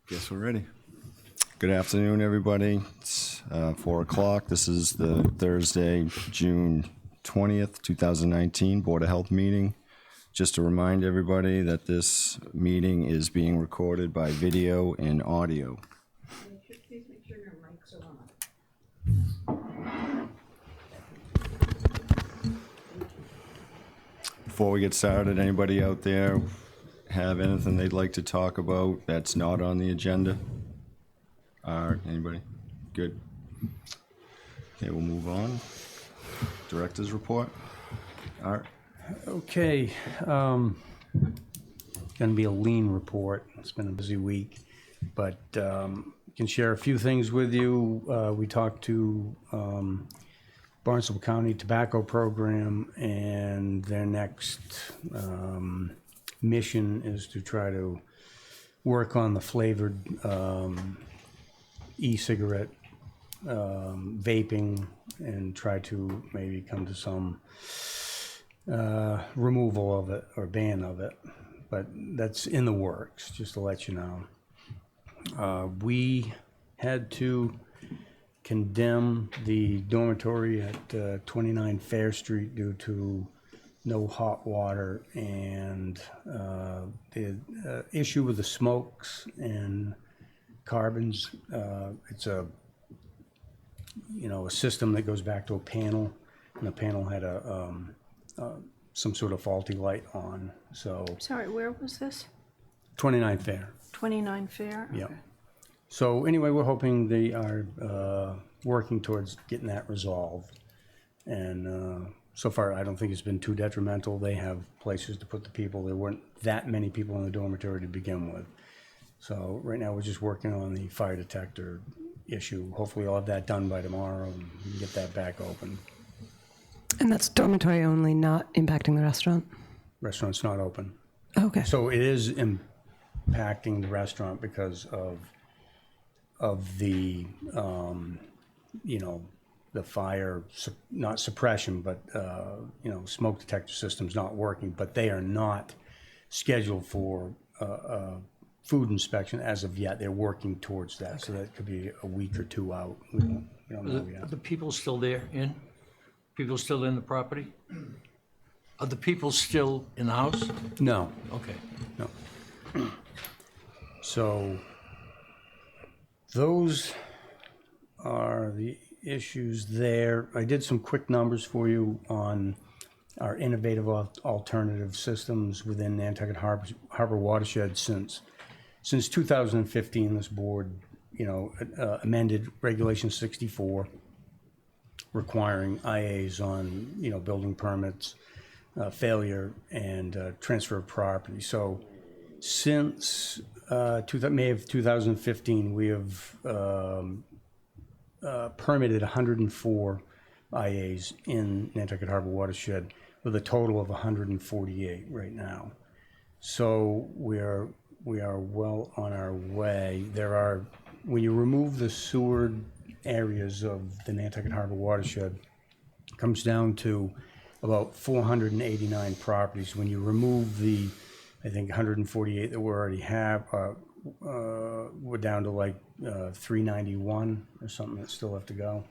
Guess we're ready. Good afternoon, everybody. It's 4 o'clock. This is the Thursday, June 20th, 2019 Board of Health meeting. Just to remind everybody that this meeting is being recorded by video and audio. Please make sure your mics are on. Before we get started, anybody out there have anything they'd like to talk about that's not on the agenda? Anybody? Good. Okay, we'll move on. Director's report. Art. Okay, going to be a lean report. It's been a busy week, but can share a few things with you. We talked to Barnstable County Tobacco Program, and their next mission is to try to work on the flavored e-cigarette vaping and try to maybe come to some removal of it or ban of it, but that's in the works, just to let you know. We had to condemn the dormitory at 29 Fair Street due to no hot water and the issue with the smokes and carbons. It's a system that goes back to a panel, and the panel had some sort of faulty light on. So Sorry, where was this? 29 Fair. 29 Fair? Yeah. Okay. So anyway, we're hoping they are working towards getting that resolved. And so far, I don't think it's been too detrimental. They have places to put the people. There weren't that many people in the dormitory to begin with. So right now, we're just working on the fire detector issue. Hopefully, I'll have that done by tomorrow and we can get that back open. And that's dormitory only, not impacting the restaurant? Restaurant's not open. Okay. So it is impacting the restaurant because of the, the fire, not suppression, but, smoke detector system's not working, but they are not scheduled for food inspection as of yet. They're working towards that, so that could be a week or two out. We don't know yet. Are the people still there People still in the property? Are the people still in the house? No, Okay. no. So those are the issues there. I did some quick numbers for you on our innovative alternative systems within Nantucket Harbor watershed since 2015. This board, amended Regulation 64, requiring IAs on, building permits, failure, and transfer of property. So since May of 2015, we have permitted 104 IAs in Nantucket Harbor watershed with a total of 148 right now. So we are well on our way. When you remove the sewer areas of the Nantucket Harbor watershed, it comes down to about 489 properties. When you remove the, I think, 148 that we already have, we're down to like 391 or something that still have to go.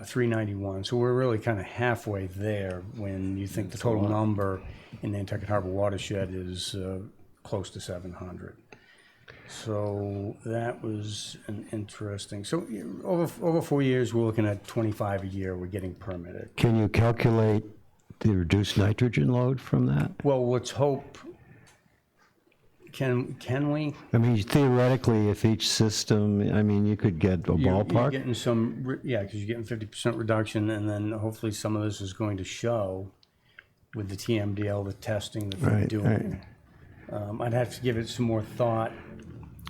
391. So we're really kind of halfway there when you think the total number in Nantucket Harbor watershed is close to 700. So that was an interesting. So over 4 years, we're looking at 25 a year. We're getting permitted. Can you calculate the reduced nitrogen load from that? Well, let's hope. Can we? I mean, theoretically, if each system, you could get a ballpark. You're getting some, because you're getting 50% reduction, and then hopefully some of this is going to show with the TMDL, the testing that they're doing. Right. I'd have to give it some more thought.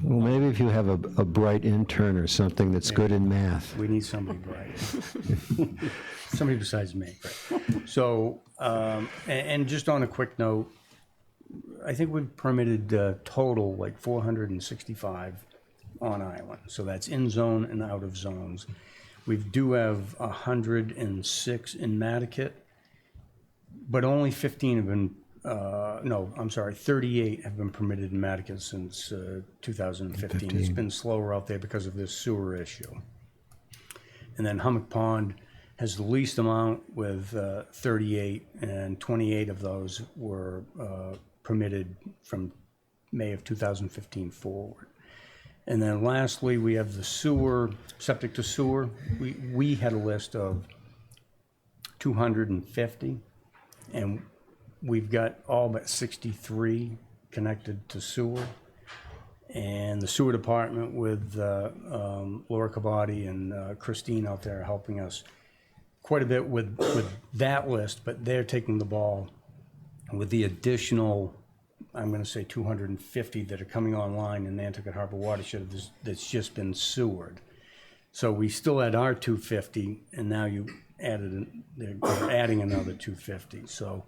Well, maybe if you have a bright intern or something that's good in math. We need somebody bright. Somebody besides me. So, and just on a quick note, I think we've permitted total like 465 on island. So that's in zone and out of zones. We do have 106 in Nantucket, but only 15 have been no, I'm sorry, 38 have been permitted in Mattocket since 2015. It's been slower out there because of this sewer issue. And then Hummock Pond has the least amount with 38, and 28 of those were permitted from May of 2015 forward. And then lastly, we have the sewer, septic to sewer. We had a list of 250, and we've got all but 63 connected to sewer. And the sewer department with Laura Cavati and Christine out there helping us quite a bit with that list, but they're taking the ball with the additional, I'm going to say 250 that are coming online in the Nantucket Harbor watershed that's just been sewered. So we still had our 250, and now you added, they're adding another 250. So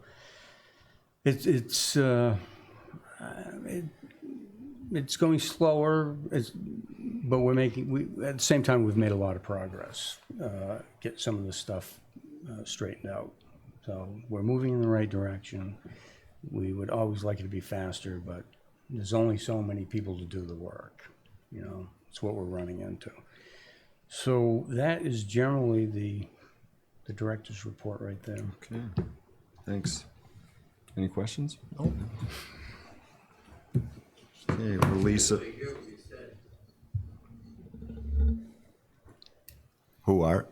it's going slower, but at the same time, we've made a lot of progress, get some of this stuff straightened out. So we're moving in the right direction. We would always like it to be faster, but there's only so many people to do the work. You know, it's what we're running into. So that is generally the director's report right there. Okay, thanks. Any questions? Nope. Okay, release it. Who, Art?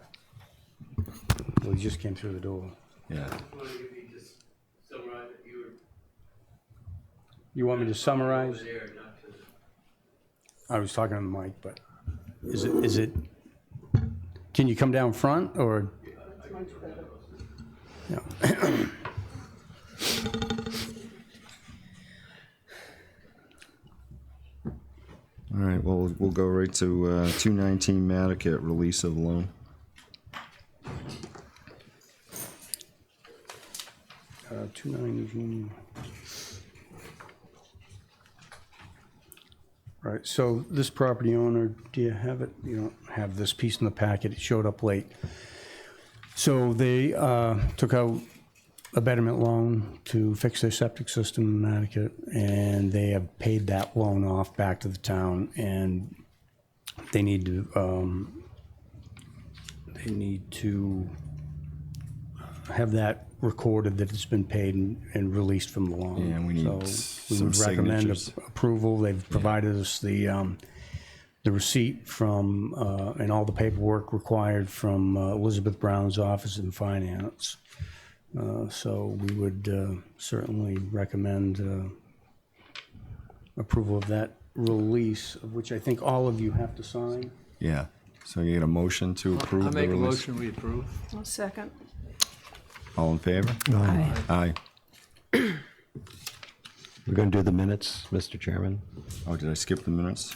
Well, he just came through the door. Yeah. You want me to summarize? I was talking to the mic, but is it, can you come down front or? Yeah. All right, well, we'll go right to 219 Mattocket, release of loan. Uh, 219. Right, so this property owner, do you have it? You don't have this piece in the packet, it showed up late. So they took out a betterment loan to fix their septic system in Nantucket, and they have paid that loan off back to the town, and they need to have that recorded that it's been paid and released from the loan. Yeah, we need So we some would recommend signatures. approval. They've provided us the receipt from and all the paperwork required from Elizabeth Brown's office in finance. So we would certainly recommend approval of that release, of which I think all of you have to sign. Yeah, so you get a motion to approve I the make a release? motion, we approve. I'll second. All in favor? Aye. Aye. We're going to do the minutes, Mr. Chairman. Oh, did I skip the minutes?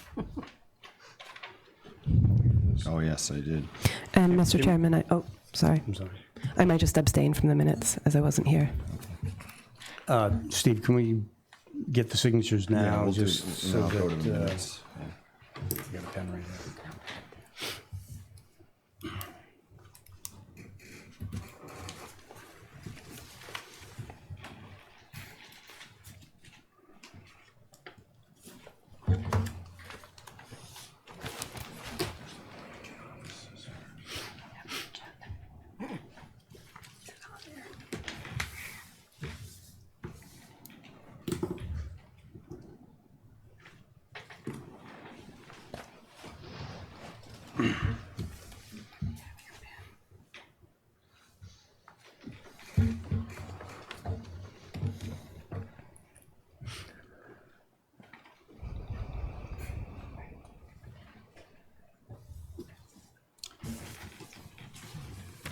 Oh, yes, I did. And Mr. Chairman, sorry. I'm sorry. I might just abstain from the minutes as I wasn't here. Steve, can we get the signatures now? We'll do, just and so I'll go to the that, minutes. Yeah. you got a pen right there.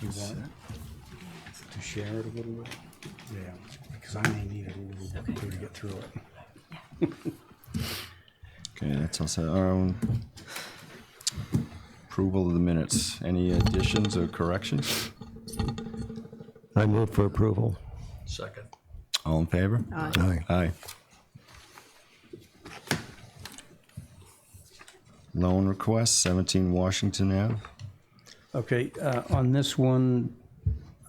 Do you want to share it a little bit? Yeah, because I may need a little bit too to get through it. Okay, that's also, approval of the minutes. Any additions or corrections? I move for approval. Second. All in favor? Aye. Aye. Loan request, 17 Washington Ave. Okay, on this one,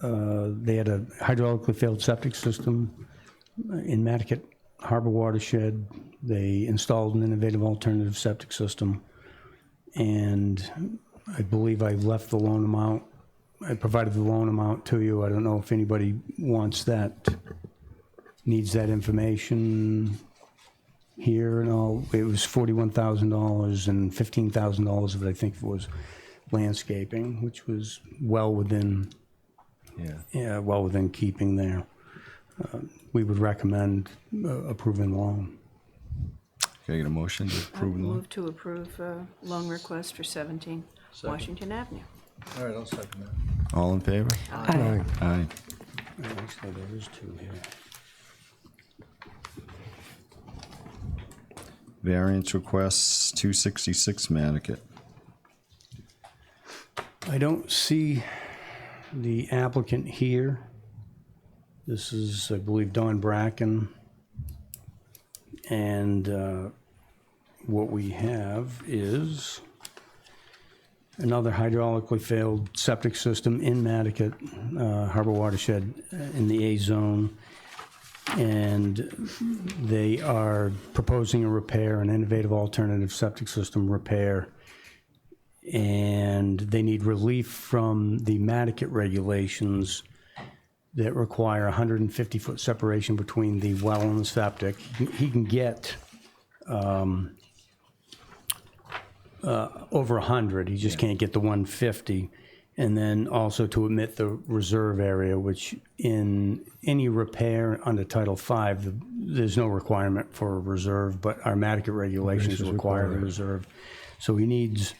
they had a hydraulically failed septic system. in Nantucket Harbor Watershed. They installed an innovative alternative septic system, and I believe I left the loan amount. I provided the loan amount to you. I don't know if anybody wants that, needs that information here and all. It was $41,000, and $15,000 of it, I think, was landscaping, which was well within keeping there. We would recommend approving the loan. Can I get a motion to I approve the loan? move to approve loan request for 17 Washington Avenue. All right, I'll second that. All in favor? Aye. Aye. Actually, there is two here. Variance requests 266 Nantucket. I don't see the applicant here. This is, I believe, Don Bracken. And what we have is another hydraulically failed septic system in Nantucket Harbor Watershed in the A zone. And they are proposing a repair, an innovative alternative septic system repair. And they need relief from the Nantucket regulations that require 150-foot separation between the well and the septic. He can get over 100, he just can't get the 150. And then also to omit the reserve area, which in any repair under Title V, there's no requirement for a reserve, but our Nantucket regulations require a reserve. So he needs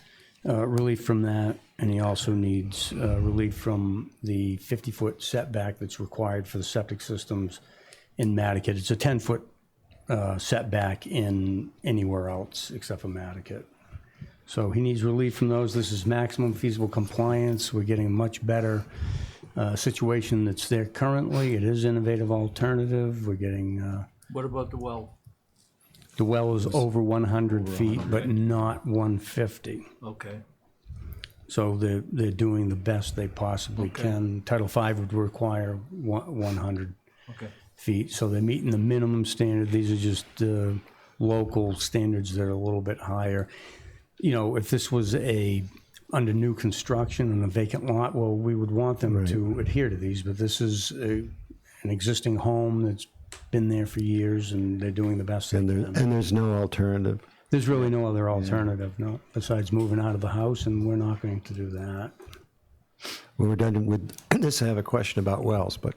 relief from that, and he also needs relief from the 50-foot setback that's required for the septic systems in Nantucket. It's a 10-foot setback in anywhere else except for Nantucket. So he needs relief from those. This is maximum feasible compliance. We're getting a much better situation that's there currently. It is innovative alternative. We're getting, What about the well? the well is over 100 feet, but not 150. Okay, So they're doing the best they possibly can. Title V would require 100 okay. feet, so they're meeting the minimum standard. These are just local standards that are a little bit higher. You know, if this was under new construction and a vacant lot, well, we would want them to adhere to these, but this is an existing home that's been there for years, and they're doing the best they can. And there's no alternative. There's really no other alternative, no, besides moving out of the house, and we're not going to do that. When we're done with this, I have a question about wells, but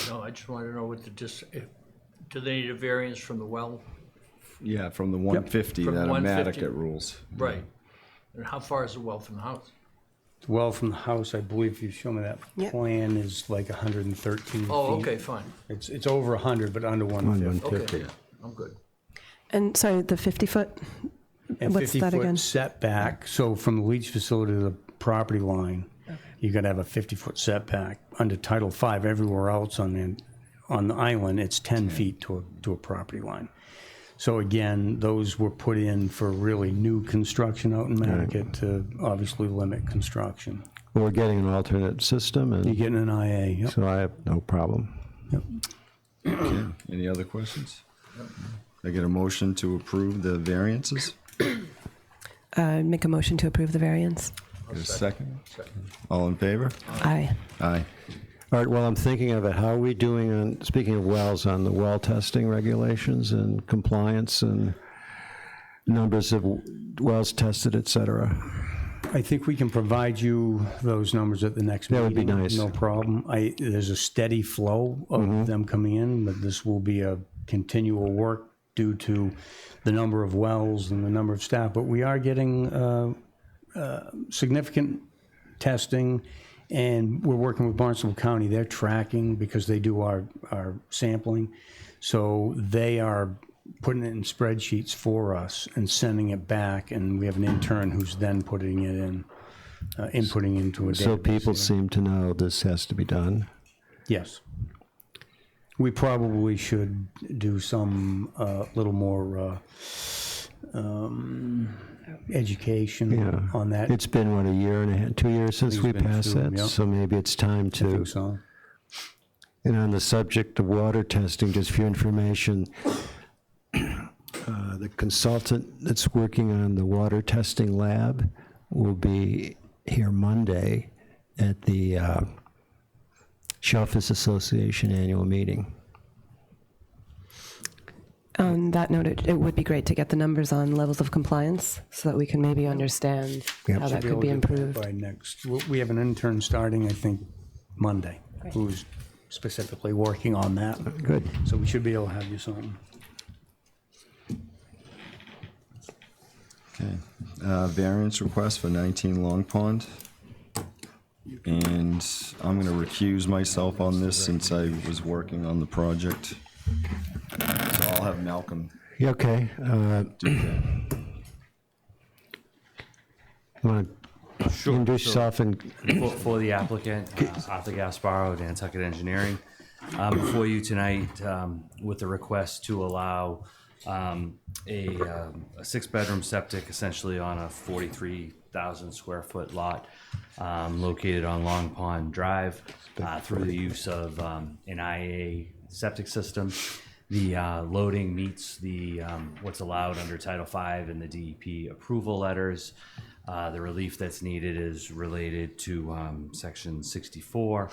No, I just want to know what do they need a variance from the well? Yeah, from the 150 From that are 150. Nantucket rules. Right. And how far is the well from the house? The well from the house, I believe if you show me that Yep. plan, is like 113 feet. Oh, okay, fine. It's over 100, but under 150. Okay, yeah, I'm good. And sorry, the 50-foot, And what's that 50-foot again? setback, so from the leach facility to the property line, you got to have a 50-foot setback. Under Title V, everywhere else on the island, it's 10 feet to a property line. So again, those were put in for really new construction out in Nantucket to obviously limit construction. we're getting an alternate system, You're and getting an IA, yep. so I have no problem. Okay, any other questions? I get a motion to approve the variances? Make a motion to approve the variance. Get a second? All in favor? Aye. Aye. All right, well, I'm thinking of it, how are we doing on, speaking of wells, on the well testing regulations and compliance and numbers of wells tested, et cetera? I think we can provide you those numbers at the next meeting. That would be nice. No problem. There's a steady flow of them coming in, but this will be a continual work due to the number of wells and the number of staff. But we are getting significant testing, and we're working with Barnstable County. They're tracking because they do our sampling. So they are putting it in spreadsheets for us and sending it back, and we have an intern who's then putting it in, inputting into a database. So people seem to know this has to be done. Yes. We probably should do some little more education on that. It's been, what, a year and a half, 2 years since It's we been passed two, that? yeah. So maybe it's time I to think so. And on the subject of water testing, just for your information, the consultant that's working on the water testing lab will be here Monday at the Shellfish Association annual meeting. On that note, it would be great to get the numbers on levels of compliance so that we can maybe understand how that could be improved. By next, we have an intern starting, I think, Monday, who's specifically working on that. Good. So we should be able to have you something. Okay. Variance request for 19 Long Pond. And I'm going to recuse myself on this since I was working on the project. So I'll have Malcolm You okay? do that. Want to introduce yourself and For the applicant, Arthur Gasparo, Nantucket Engineering. Before you tonight with the request to allow a six-bedroom septic essentially on a 43,000 square foot lot located on Long Pond Drive through the use of an IA septic system. The loading meets the what's allowed under Title V and the DEP approval letters. The relief that's needed is related to Section 64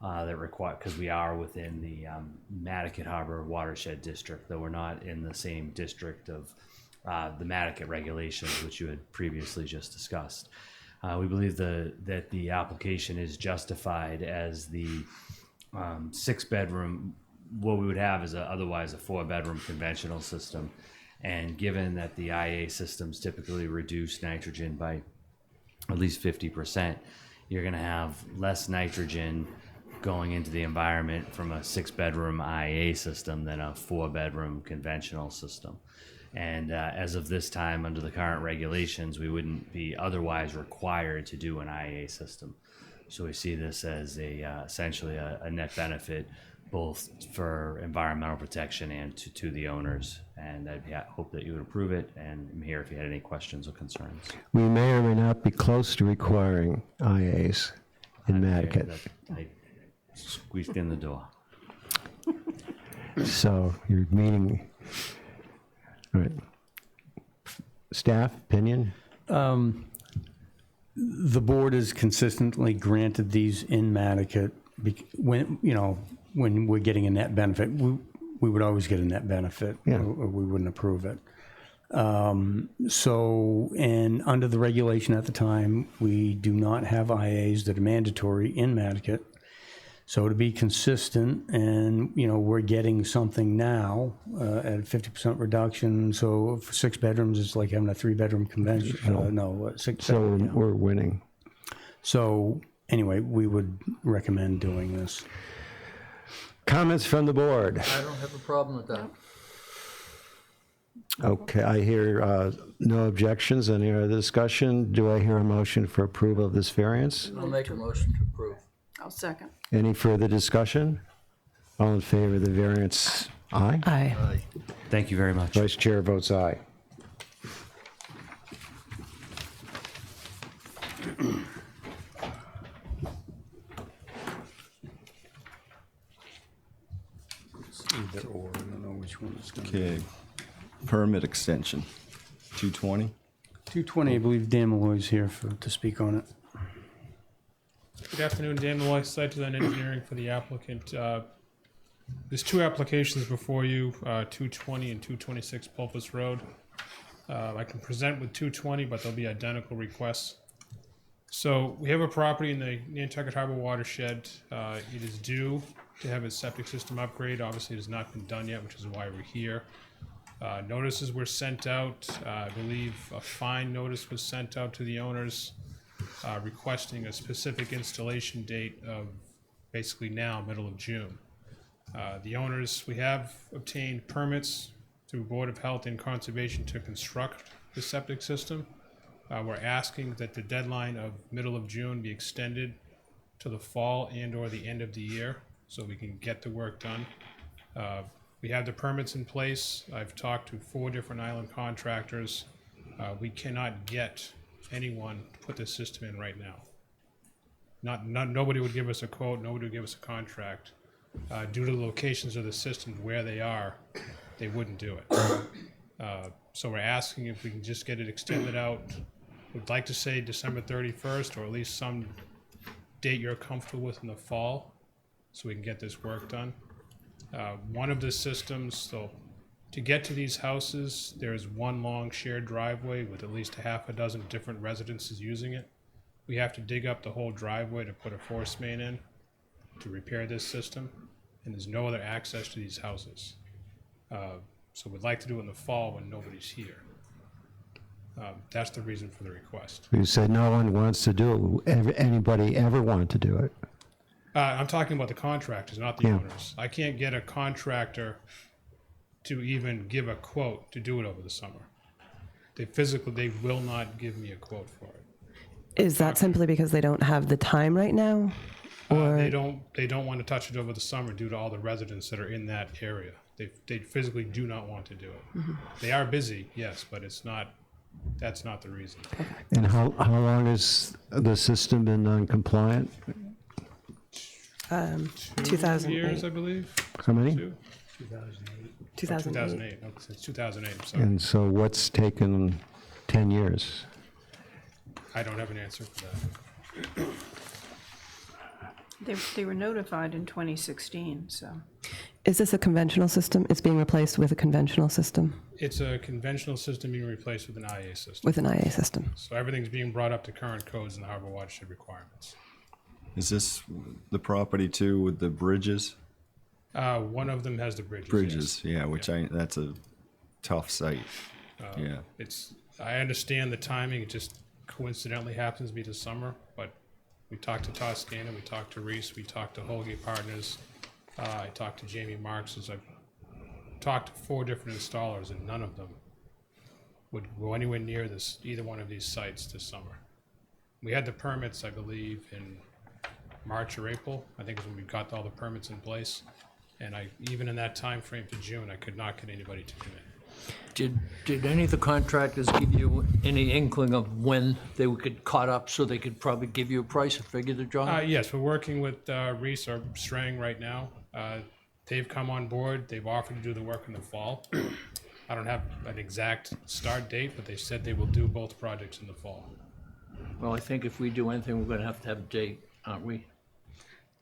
that require, because we are within the Nantucket Harbor Watershed District, though we're not in the same district of the Nantucket regulations, which you had previously just discussed. We believe that the application is justified as the six-bedroom. What we would have is otherwise a four-bedroom conventional system. And given that the IA systems typically reduce nitrogen by at least 50%, you're going to have less nitrogen going into the environment from a six-bedroom IA system than a four-bedroom conventional system. And as of this time, under the current regulations, we wouldn't be otherwise required to do an IA system. So we see this as essentially a net benefit, both for environmental protection and to the owners. And I hope that you would approve it, and I'm here if you had any questions or concerns. we may or may not be close to requiring IAs in Nantucket. I squeezed in the door. So your meeting, all right. Staff, opinion? The board has consistently granted these in Nantucket when we're getting a net benefit. We would always get a net benefit, Yeah. or we wouldn't approve it. And under the regulation at the time, we do not have IAs that are mandatory in Nantucket. So to be consistent, and we're getting something now at a 50% reduction. So for six bedrooms, it's like having a three-bedroom convention. Six. So we're winning. So anyway, we would recommend doing this. Comments from the board? I don't have a problem with that. Okay, I hear no objections. Any other discussion? Do I hear a motion for approval of this variance? I'll make a motion to approve. I'll second. Any further discussion? All in favor of the variance? Aye. Aye. Thank you very much. Vice Chair votes aye. Either or, I don't know which one it's going to be. Okay. Permit extension, 220. 220, I believe Dan Malloy's here to speak on it. Good afternoon, Dan Malloy, Site Design Engineering for the applicant. There's two applications before you, 220 and 226 Pulpus Road. I can present with 220, but they'll be identical requests. So we have a property in the Nantucket Harbor watershed. It is due to have its septic system upgrade. Obviously, it has not been done yet, which is why we're here. Notices were sent out. I believe a fine notice was sent out to the owners requesting a specific installation date of basically now, middle of June. The owners, we have obtained permits through Board of Health and Conservation to construct the septic system. We're asking that the deadline of middle of June be extended to the fall and or the end of the year so we can get the work done. We have the permits in place. I've talked to 4 different island contractors. We cannot get anyone to put this system in right now. Nobody would give us a quote, nobody would give us a contract. due to the locations of the systems where they are, they wouldn't do it. So we're asking if we can just get it extended out. We'd like to say December 31st, or at least some date you're comfortable with in the fall, so we can get this work done. One of the systems, so to get to these houses, there's one long shared driveway with at least a half a dozen different residences using it. We have to dig up the whole driveway to put a force main in to repair this system, and there's no other access to these houses. So we'd like to do it in the fall when nobody's here. That's the reason for the request. You said no one wants to do it. Anybody ever want to do it? I'm talking about the contractors, not the owners. I can't get a contractor to even give a quote to do it over the summer. They will not give me a quote for it. Is that simply because they don't have the time right now? Or They don't want to touch it over the summer due to all the residents that are in that area. They physically do not want to do it. Mm-hmm. They are busy, yes, but that's not the reason. And how long has the system been non-compliant? 2008. Years, I believe. How many? 2008. 2008. No, since 2008. I'm sorry. And so what's taken 10 years? I don't have an answer for that. They were notified in 2016, so. Is this a conventional system? It's being replaced with a conventional system, It's a conventional system being replaced with an IA system. with an IA system? So everything's being brought up to current codes and the harbor watershed requirements. Is this the property too with the bridges? One of them has the bridges. Bridges, yeah, that's a tough site. Yeah. I understand the timing. It just coincidentally happens to be the summer, but we talked to Toscana, we talked to Reese, we talked to Holgate Partners. I talked to Jamie Marks. I've talked to 4 different installers, and none of them would go anywhere near either one of these sites this summer. We had the permits, I believe, in March or April. I think is when we got all the permits in place. And even in that time frame to June, I could not get anybody to come in. Did any of the contractors give you any inkling of when they would get caught up so they could probably give you a price and figure the job? Yes, we're working with Reese or Strang right now. They've come on board. They've offered to do the work in the fall. I don't have an exact start date, but they said they will do both projects in the fall. Well, I think if we do anything, we're going to have a date, aren't we?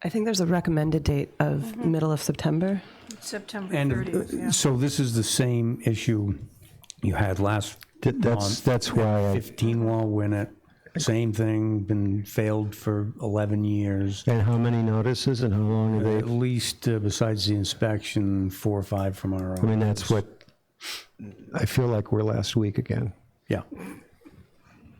I think there's a recommended date of middle of September. September And 30th, yeah. so this is the same issue you had last month. That's why 15 Wall Winnet, same thing, been failed for 11 years. And how many notices and how long have At they? least, besides the inspection, 4 or 5 from our office. I mean, that's what, I feel like we're last week again. Yeah.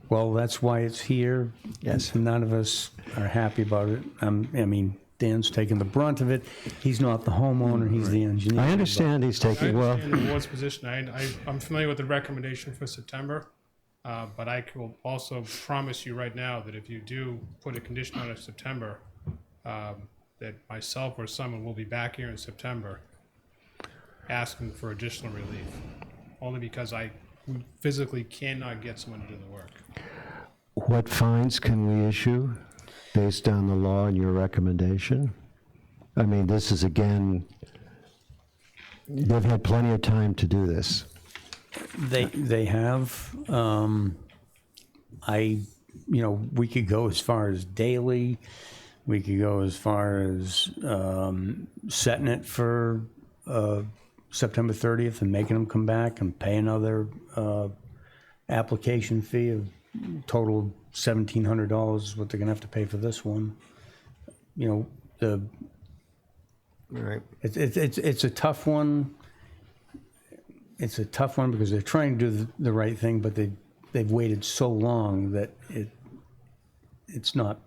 Well, that's why it's here. Yes. None of us are happy about it. I mean, Dan's taking the brunt of it. He's not the homeowner, he's the engineer. I understand he's I taking, well, understand the board's position. I'm familiar with the recommendation for September, but I will also promise you right now that if you do put a condition on it September, that myself or someone will be back here in September asking for additional relief, only because we physically cannot get someone to do the work. what fines can we issue based on the law and your recommendation? I mean, this is, again, they've had plenty of time to do this. They have. We could go as far as daily. We could go as far as setting it for September 30th and making them come back and pay another application fee of total $1,700 is what they're gonna have to pay for this one. You know, Right. it's a tough one. It's a tough one because they're trying to do the right thing, but they've waited so long that it's not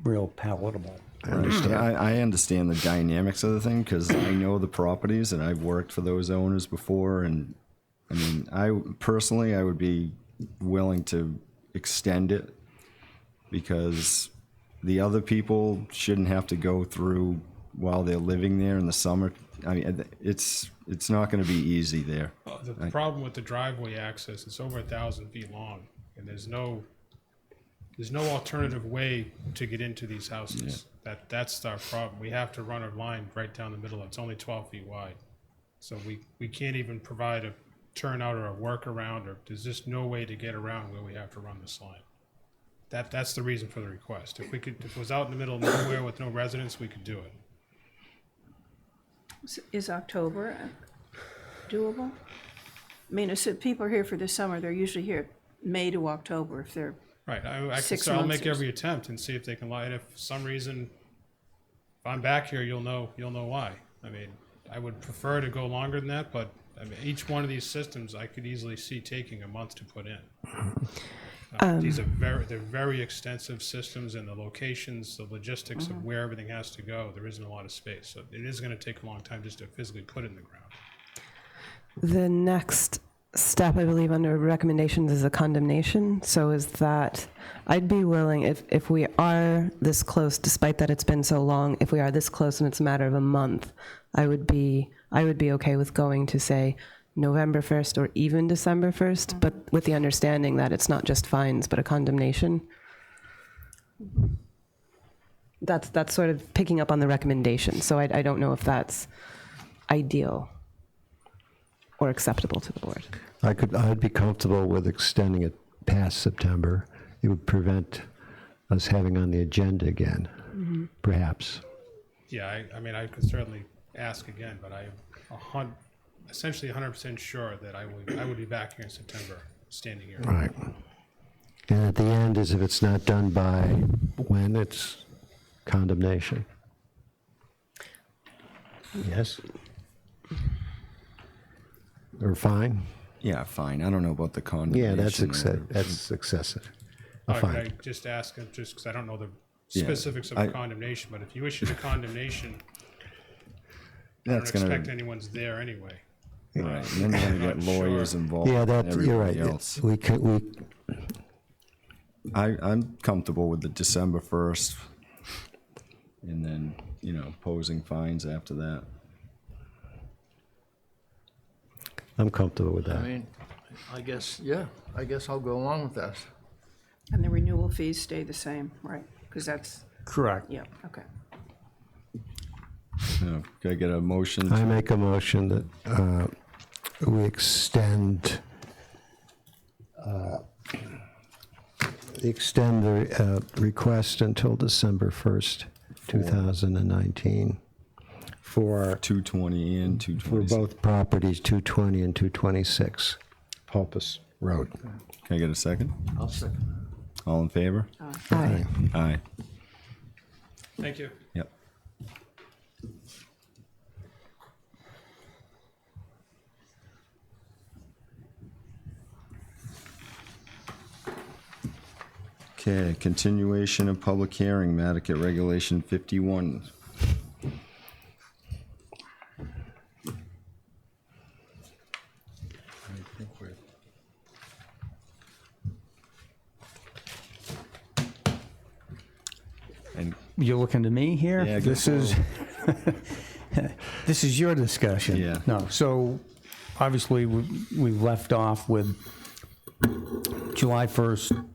real palatable. I understand the dynamics of the thing because I know the properties and I've worked for those owners before. And I mean, I would be willing to extend it because the other people shouldn't have to go through while they're living there in the summer. I mean, it's not going to be easy there. The problem with the driveway access, it's over 1,000 feet long, and there's no alternative way to get into these houses. That's our problem. We have to run a line right down the middle. It's only 12 feet wide. So we can't even provide a turnout or a workaround, or there's just no way to get around where we have to run this line. That's the reason for the request. If it was out in the middle of nowhere with no residents, we could do it. Is October doable? I mean, if people are here for the summer, they're usually here May to October if they're, Right, I'll 6 make months or every attempt and see if they can lie. And if for some reason, if I'm back here, you'll know why. I mean, I would prefer to go longer than that, but I mean, each one of these systems I could easily see taking a month to put in. These are they're very extensive systems, and the locations, the logistics of where everything has to go, there isn't a lot of space. So it is going to take a long time just to physically put it in the ground. The next step, I believe, under recommendations is a condemnation. So is that, I'd be willing, if we are this close, despite that it's been so long, if we are this close and it's a matter of a month, I would be okay with going to, say, November 1st or even December 1st, but with the understanding that it's not just fines, but a condemnation. That's sort of picking up on the recommendation. So I don't know if that's ideal or acceptable to the board. I'd be comfortable with extending it past September. It would prevent us having on the agenda again, perhaps. Yeah, I mean, I could certainly ask again, but I'm essentially 100% sure that I would be back here in September, standing here. Right. And at the end is if it's not done by when, it's condemnation. Yes? Or fine? Yeah, fine. I don't know about the Yeah, condemnation. that's excessive. A I fine. just ask him, just because I don't know the Yeah, specifics of the condemnation, but if you issue the condemnation, I don't That's gonna, expect anyone's there anyway. right, and then you're gonna get lawyers involved. Yeah, and you're right. everybody else. I'm comfortable with the December 1st, and then, posing fines after that. I'm comfortable with I that. mean, I guess I'll go along with that. and the renewal fees stay the same, right? Because that's, Correct. yeah, okay. Can I get a motion? I make a motion that we extend the request until December 1st, 2019 for 220 and for 226. both properties, 220 and 226 Pulpus Road. Can I get a second? I'll second. All in favor? Aye. Aye. Thank you. Yep. Okay, continuation of public hearing, Nantucket Regulation 51. And You're looking to me here? Yeah, This go is, this is your discussion. Yeah. No, so obviously we've left off with July 1st,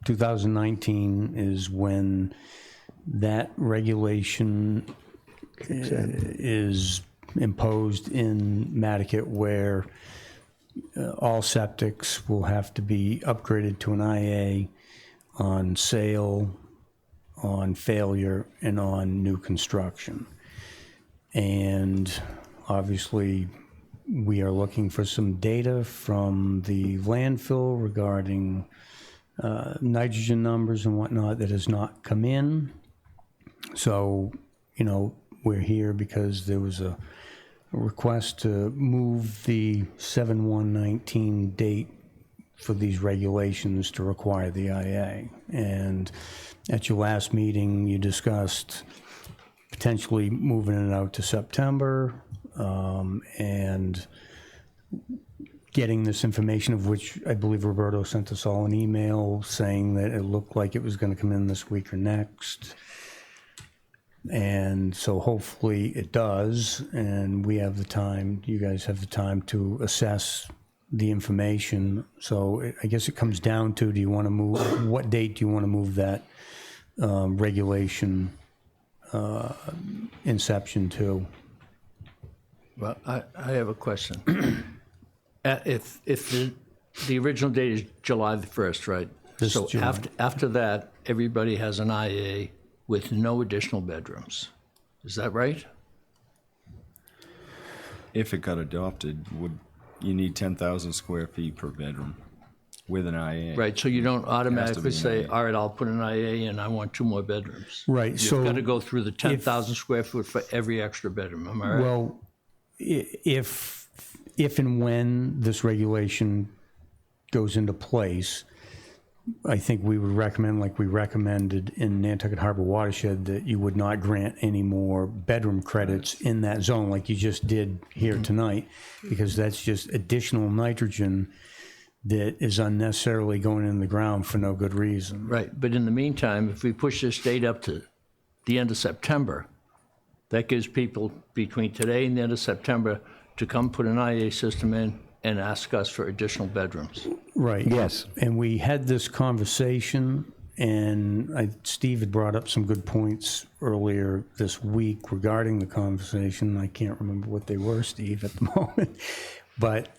2019 is when that regulation is imposed in Nantucket, where all septics will have to be upgraded to an IA on sale, on failure, and on new construction. And obviously, we are looking for some data from the landfill regarding nitrogen numbers and whatnot that has not come in. So, we're here because there was a request to move the 7/1/19 date for these regulations to require the IA. And at your last meeting, you discussed potentially moving it out to September, and getting this information, of which I believe Roberto sent us all an email saying that it looked like it was going to come in this week or next. And so hopefully it does, and we have the time, you guys have the time to assess the information. So I guess it comes down to, do you want to move, what date do you want to move that regulation inception too. Well, I have a question. If the original date is July the 1st, right? This So July. after that, everybody has an IA with no additional bedrooms. Is that right? If it got adopted, you need 10,000 square feet per bedroom with an IA. Right, so you don't automatically an say, IA. all right, I'll put an IA in, I want 2 more bedrooms. Right, You've so got to go through the 10,000 square foot for every extra bedroom, am I right? well, if and when this regulation goes into place, I think we would recommend, like we recommended in Nantucket Harbor Watershed, that you would not grant any more bedroom credits in that zone like you just did here tonight, because that's just additional nitrogen that is unnecessarily going in the ground for no good reason. Right, but in the meantime, if we push this date up to the end of September, that gives people between today and the end of September to come put an IA system in and ask us for additional bedrooms. Right. Yes. And we had this conversation, and Steve had brought up some good points earlier this week regarding the conversation. I can't remember what they were, Steve, at the moment. But,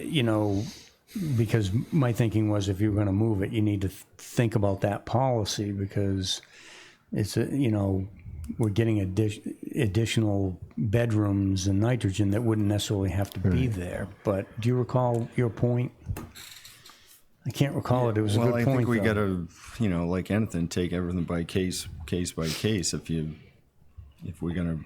you know, because my thinking was if you're going to move it, you need to think about that policy, because it's, you know, we're getting additional bedrooms and nitrogen that wouldn't necessarily have to be there. But do you recall your point? I can't recall it. It was a good Well, I point, think we though. got to, you know, like anything, take everything by case by case. If we're gonna,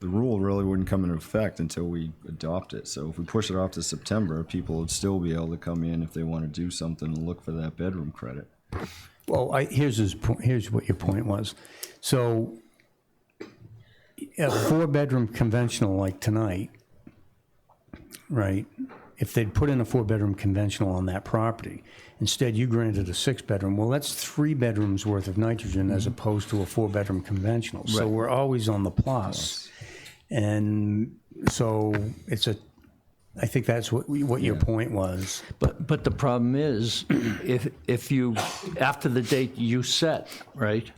the rule really wouldn't come into effect until we adopt it. So if we push it off to September, people would still be able to come in if they want to do something and look for that bedroom credit. Well, here's what your point was. So a 4-bedroom conventional like tonight, right? If they'd put in a 4-bedroom conventional on that property, instead you granted a 6-bedroom, well, that's 3 bedrooms worth of nitrogen as opposed to a 4-bedroom conventional. So we're always on the plus. And so I think that's what your point was. But the problem is, if you, after the date you set, right?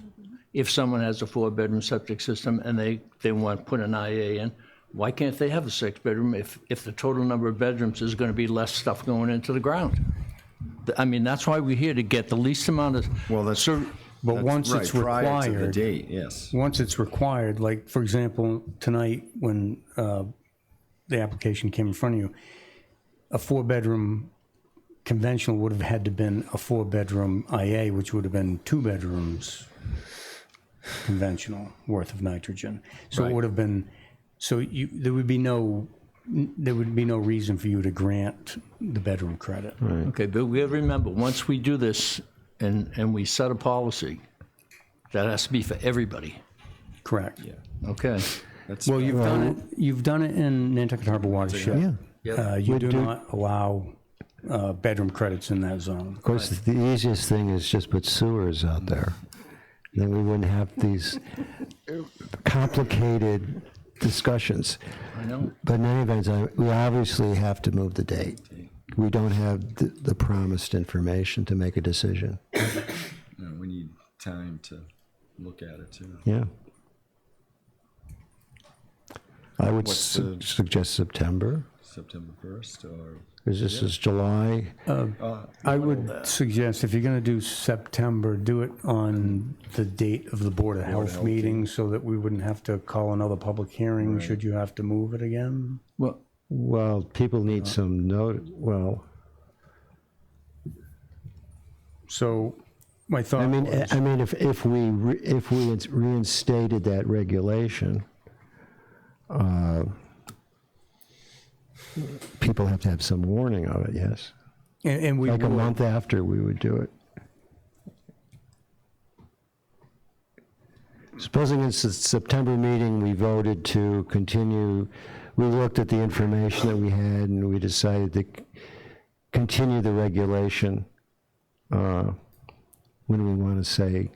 If someone has a 4-bedroom septic system and they want to put an IA in, why can't they have a 6-bedroom if the total number of bedrooms is going to be less stuff going into the ground? I mean, that's why we're here, to get the least amount of. Well, that's But that's once right, it's prior to the required, date, yes. once it's required, like, for example, tonight when the application came in front of you, a 4-bedroom conventional would have had to been a 4-bedroom IA, which would have been 2 bedrooms conventional worth of nitrogen. So it would have been, there would be no reason for you to grant the bedroom credit. Okay, but we have to remember, once we do this and we set a policy, that has to be for everybody. Correct. Okay. That's Well, you've done it in Nantucket Harbor Watershed. Yeah. You do not allow bedroom credits in that zone. Of course, the easiest thing is just put sewers out there. Then we wouldn't have these complicated discussions. I know. But in any event, we obviously have to move the date. We don't have the promised information to make a decision. we need time to look at it too. Yeah. I would What's the- suggest September, September 1st or? because this is July. I would suggest if you're going to do September, do it on the date of the Board of Health meeting so that we wouldn't have to call another public hearing should you have to move it again. Well, people need some notice. Well, So my thought I mean, was, if we reinstated that regulation, people have to have some warning of it. Yes, and we like a would. month after we would do it. Supposing it's the September meeting, we voted to continue. We looked at the information that we had, and we decided to continue the regulation. When do we want to say,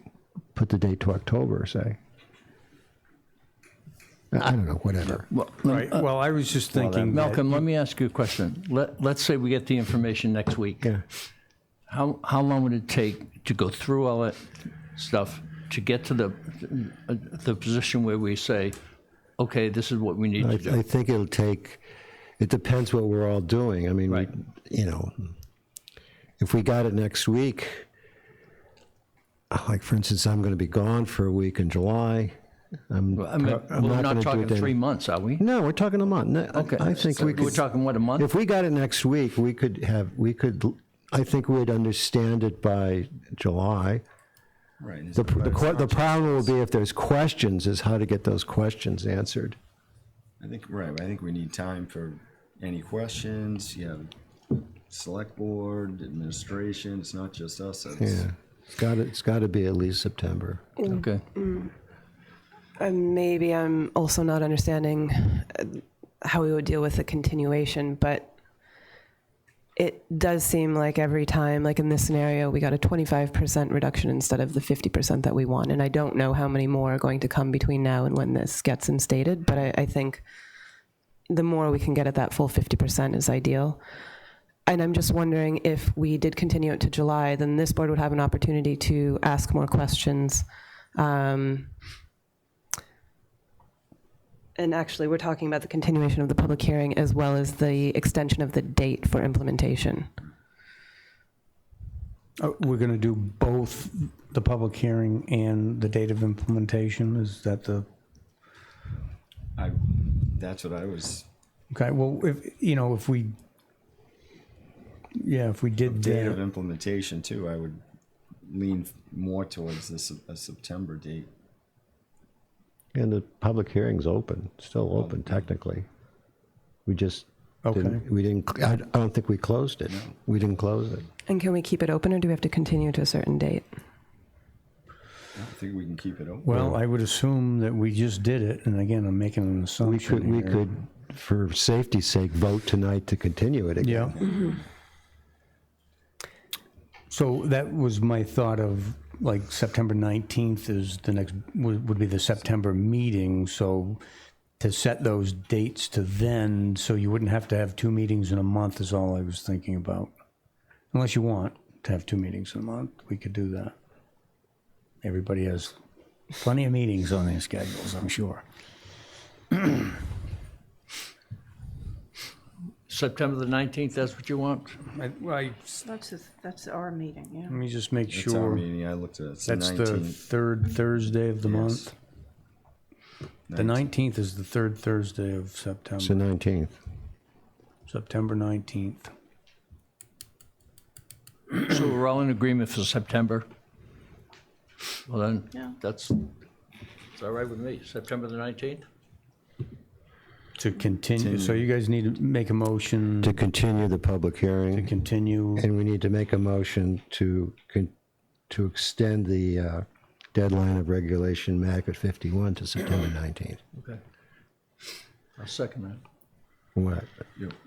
put the date to October, say? I don't know, whatever. Well, Right. Well, I was just thinking that Malcolm, let me ask you a question. Let's say we get the information next week. Yeah. How long would it take to go through all that, stuff to get to the position where we say, okay, this is what we need to do. I think it'll take, it depends what we're all doing. I mean, Right. you know, if we got it next week, like for instance, I'm going to be gone for a week in July. I mean, I'm we're not not gonna do talking it then. 3 months, are we? No, we're talking a month. No, Okay. I think So we we're could. talking, what, a month? If we got it next week, we could, I think we'd understand it by July. Right. The problem will be if there's questions, is how to get those questions answered. I think we need time for any questions. You have select board, administration. It's not just us. Yeah, it's got to be at least September. Okay. Maybe I'm also not understanding how we would deal with the continuation, but it does seem like every time, like in this scenario, we got a 25% reduction instead of the 50% that we want. And I don't know how many more are going to come between now and when this gets instated, but I think the more we can get at that full 50% is ideal. And I'm just wondering, if we did continue it to July, then this board would have an opportunity to ask more questions. And actually, we're talking about the continuation of the public hearing as well as the extension of the date for implementation. We're going to do both the public hearing and the date of implementation? Is that the... That's what I was. Okay, well, if we did Date of that, implementation too. I would lean more towards a September date. And the public hearing's open, still open technically. We just didn't, I don't think we closed it. We didn't close it. And can we keep it open, or do we have to continue to a certain date? I think we can keep it open. well, I would assume that we just did it, and again, I'm making an assumption We here. could, for safety's sake, vote tonight to continue it again. Yeah. So that was my thought of, like, September 19th is the next, would be the September meeting, so to set those dates to then, so you wouldn't have to have 2 meetings in a month is all I was thinking about. Unless you want to have 2 meetings in a month, we could do that. Everybody has plenty of meetings on their schedules, I'm sure. September the 19th, that's what you want? That's our meeting, yeah. Let me just make It's our sure. meeting. I looked at it. It's That's the the 19th. third Thursday of the Yes. month. The 19th is the third Thursday of It's the September. 19th. September 19th. So we're all in agreement for September? Well, then, Yeah. it's all right with me. September the 19th? To continue, so you guys need to make a motion To continue the public to hearing, continue. and we need to make a motion to extend the deadline of regulation MAC at 51 to September 19th. Okay. I'll second that. What?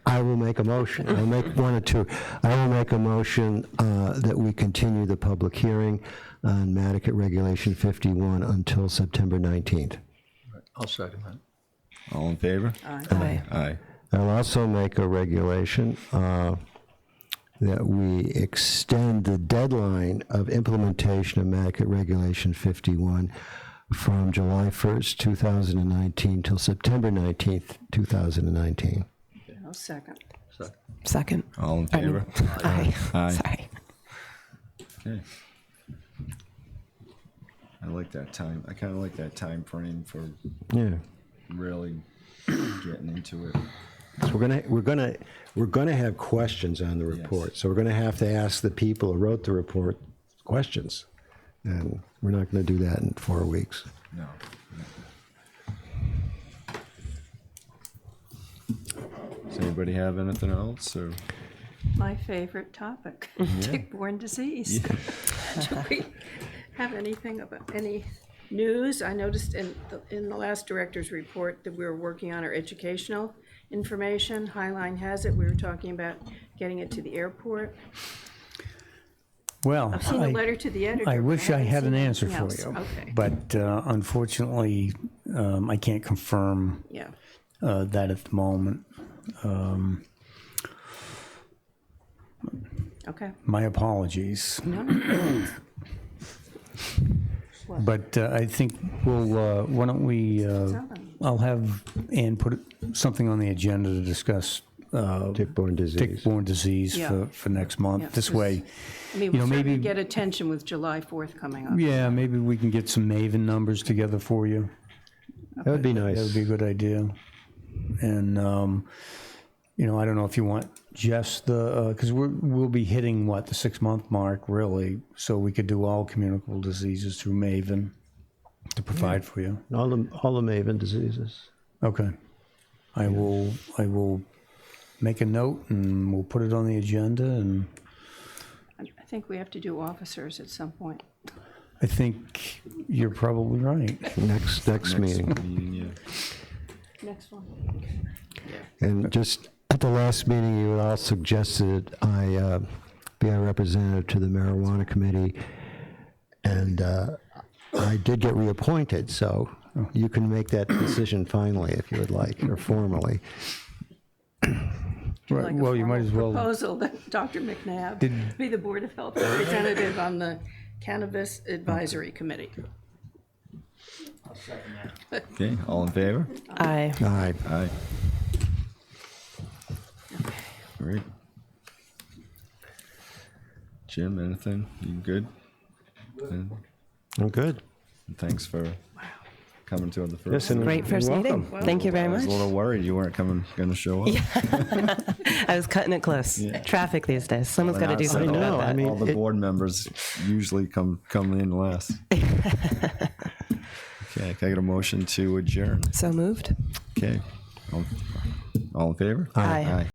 I will make a motion. I'll make one or two. I will make a motion that we continue the public hearing on Nantucket Regulation 51 until September 19th. I'll second that. All in favor? Aye. Aye. I'll also make a regulation that we extend the deadline of implementation of Nantucket Regulation 51 from July 1st, 2019 till September 19th, 2019. I'll second. Second. All in I mean, favor? Aye. Aye. Sorry. Okay. I like that time. I kind of like that time frame for Yeah. really getting into it. So we're gonna have questions on the report. Yes. So we're gonna have to ask the people who wrote the report questions, and we're not gonna do that in 4 weeks. No. Does anybody have anything else? Or My favorite topic, tick-borne disease. Do we have anything about any news? I noticed in the last director's report that we were working on our educational information. Highline has it. We were talking about getting it to the airport. Well, I've seen a letter to the editor. I but wish I haven't had seen an answer anything for else. you. Okay, But unfortunately, I can't confirm yeah. that at the moment. Okay. My apologies. No. But I think we'll, why don't we, I'll have Ann put something on the agenda to discuss Tick-borne disease. tick-borne disease Yeah. for next month. Yeah, This 'cause, way, I mean, you we know, certainly maybe- get attention with July 4th coming up. yeah, maybe we can get some Maven numbers together for you. That would be nice. That would be a good idea. And, you know, I don't know if you want just the, because we'll be hitting, what, the 6-month mark, really, so we could do all communicable diseases through Maven to provide for you. All the Maven diseases. Okay. I will make a note, and we'll put it on the agenda, and I think we have to do officers at some point. I think you're probably right. Next meeting. Meeting, yeah. Next one. And just at the last meeting, you had all suggested I be a representative to the marijuana committee, and I did get reappointed, so you can make that decision finally if you would like, or formally. Right, Like a well, you might as formal well, proposal that Dr. McNabb Did- be the Board of Health representative on the Cannabis Advisory Committee. Okay, all in favor? Aye. Aye. Aye. Great. Jim, anything? You good? And I'm good. thanks for coming to the first. Listen, Great first meeting. welcome. Thank you very I was much. a little worried you weren't going to show up. I was cutting it close. Traffic these days. Someone's got to do I something know, about that. I mean, all the board members usually come in last. Okay, can I get a motion to adjourn? So moved. Okay, all in favor? Aye.